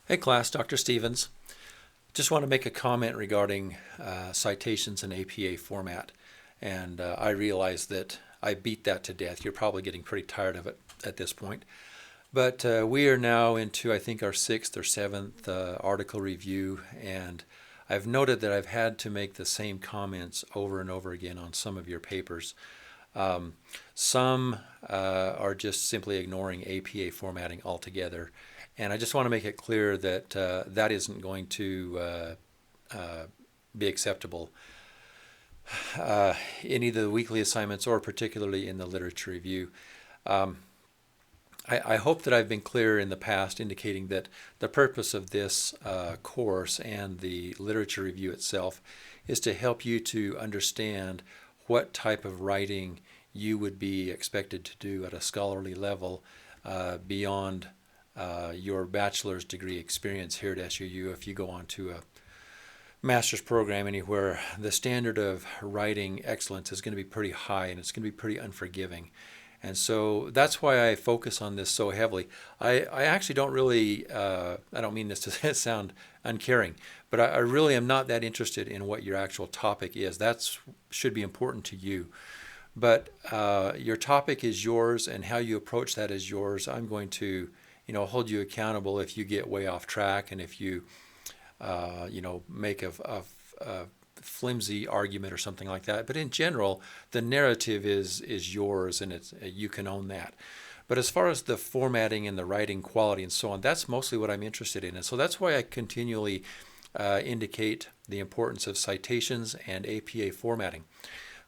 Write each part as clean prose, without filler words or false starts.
Hey class, Dr. Stevens. Just want to make a comment regarding citations in APA format. And I realize that I beat that to death. You're probably getting pretty tired of it at this point. But we are now into, I think, our sixth or seventh article review. And I've noted that I've had to make the same comments over and over again on some of your papers. Some are just simply ignoring APA formatting altogether. And I just want to make it clear that that isn't going to be acceptable in either the weekly assignments or particularly in the literature review. I hope that I've been clear in the past indicating that the purpose of this course and the literature review itself is to help you to understand what type of writing you would be expected to do at a scholarly level beyond your bachelor's degree experience here at SUU. If you go on to a master's program anywhere, the standard of writing excellence is going to be pretty high and it's going to be pretty unforgiving. And so that's why I focus on this so heavily. I actually don't really, I don't mean this to sound uncaring, but I really am not that interested in what your actual topic is. That should be important to you. But your topic is yours and how you approach that is yours. I'm going to hold you accountable if you get way off track and if you, make a flimsy argument or something like that. But in general, the narrative is yours and you can own that. But as far as the formatting and the writing quality and so on, that's mostly what I'm interested in. And so that's why I continually indicate the importance of citations and APA formatting.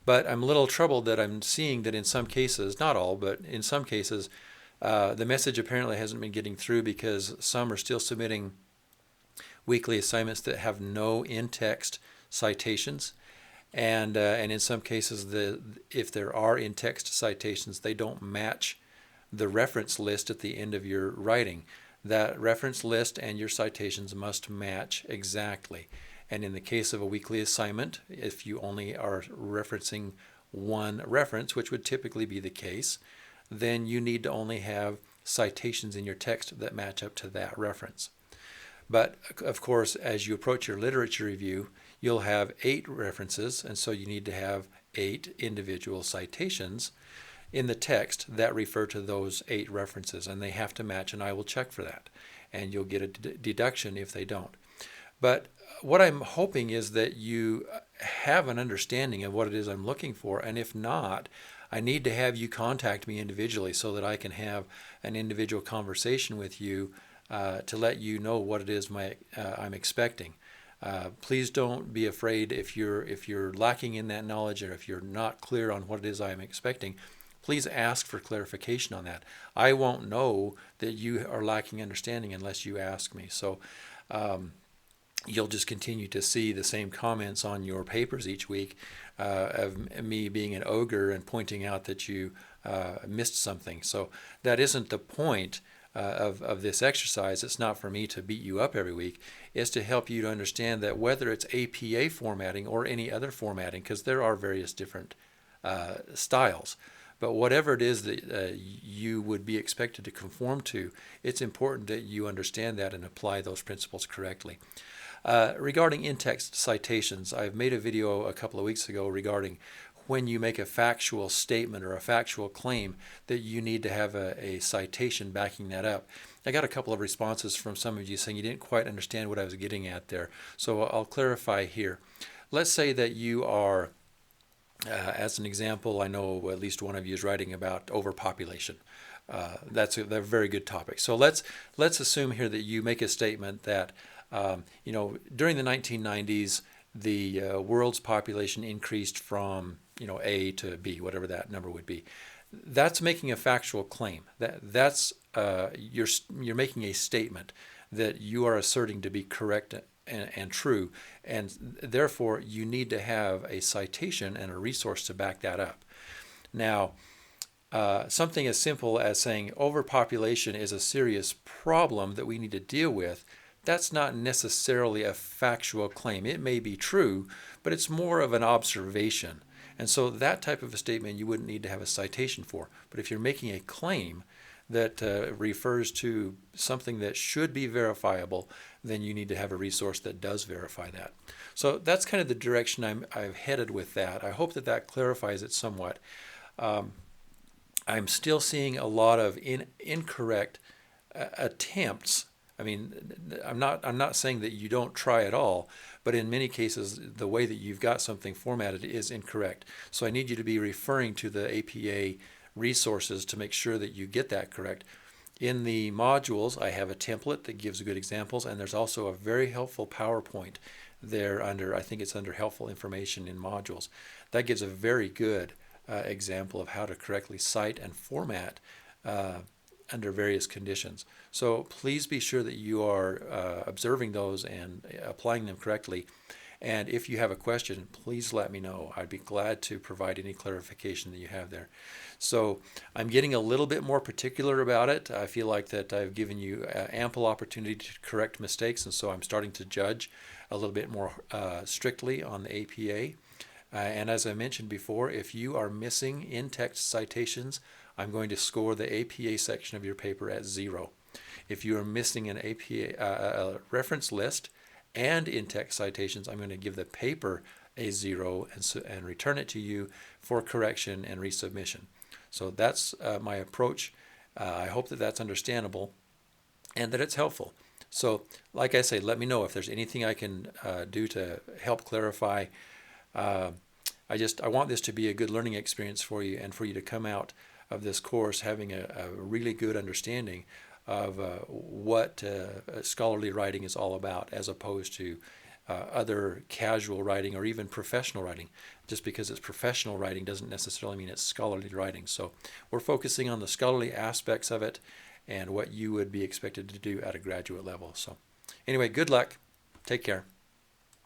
But I'm a little troubled that I'm seeing that in some cases, not all, but in some cases, the message apparently hasn't been getting through because some are still submitting weekly assignments that have no in-text citations. And in some cases, if there are in-text citations, they don't match the reference list at the end of your writing. That reference list and your citations must match exactly. And in the case of a weekly assignment, if you only are referencing one reference, which would typically be the case, then you need to only have citations in your text that match up to that reference. But of course, as you approach your literature review, you'll have 8 references, and so you need to have 8 individual citations in the text that refer to those 8 references, and they have to match, and I will check for that. And you'll get a deduction if they don't. But what I'm hoping is that you have an understanding of what it is I'm looking for, and if not, I need to have you contact me individually so that I can have an individual conversation with you to let you know what it is I'm expecting. Please don't be afraid if you're lacking in that knowledge or if you're not clear on what it is I'm expecting. Please ask for clarification on that. I won't know that you are lacking understanding unless you ask me. So you'll just continue to see the same comments on your papers each week of me being an ogre and pointing out that you missed something. So that isn't the point of this exercise. It's not for me to beat you up every week. It's to help you to understand that whether it's APA formatting or any other formatting, because there are various different styles, but whatever it is that you would be expected to conform to, it's important that you understand that and apply those principles correctly. Regarding in-text citations, I've made a video a couple of weeks ago regarding when you make a factual statement or a factual claim that you need to have a citation backing that up. I got a couple of responses from some of you saying you didn't quite understand what I was getting at there. So I'll clarify here. Let's say that you are, as an example, I know at least one of you is writing about overpopulation. That's a very good topic. So let's assume here that you make a statement that during the 1990s, the world's population increased from A to B, whatever that number would be. That's making a factual claim. That's you're making a statement that you are asserting to be correct and true, and therefore you need to have a citation and a resource to back that up. Now, something as simple as saying overpopulation is a serious problem that we need to deal with, that's not necessarily a factual claim. It may be true, but it's more of an observation. And so that type of a statement you wouldn't need to have a citation for. But if you're making a claim, that refers to something that should be verifiable, then you need to have a resource that does verify that. So that's kind of the direction I've headed with that. I hope that that clarifies it somewhat. I'm still seeing a lot of incorrect attempts. I mean, I'm not saying that you don't try at all, but in many cases, the way that you've got something formatted is incorrect. So I need you to be referring to the APA resources to make sure that you get that correct. In the modules, I have a template that gives good examples, and there's also a very helpful PowerPoint there under, I think it's under helpful information in modules. That gives a very good example of how to correctly cite and format under various conditions. So please be sure that you are observing those and applying them correctly. And if you have a question, please let me know. I'd be glad to provide any clarification that you have there. So I'm getting a little bit more particular about it. I feel like that I've given you ample opportunity to correct mistakes, and so I'm starting to judge a little bit more strictly on the APA. And as I mentioned before, if you are missing in-text citations, I'm going to score the APA section of your paper at 0. If you are missing an APA reference list and in-text citations, I'm going to give the paper a 0 and return it to you for correction and resubmission. So that's my approach. I hope that that's understandable and that it's helpful. So like I say, let me know if there's anything I can do to help clarify. I want this to be a good learning experience for you, and for you to come out of this course having a really good understanding of what scholarly writing is all about, as opposed to other casual writing or even professional writing. Just because it's professional writing doesn't necessarily mean it's scholarly writing. So we're focusing on the scholarly aspects of it and what you would be expected to do at a graduate level. So anyway, good luck. Take care.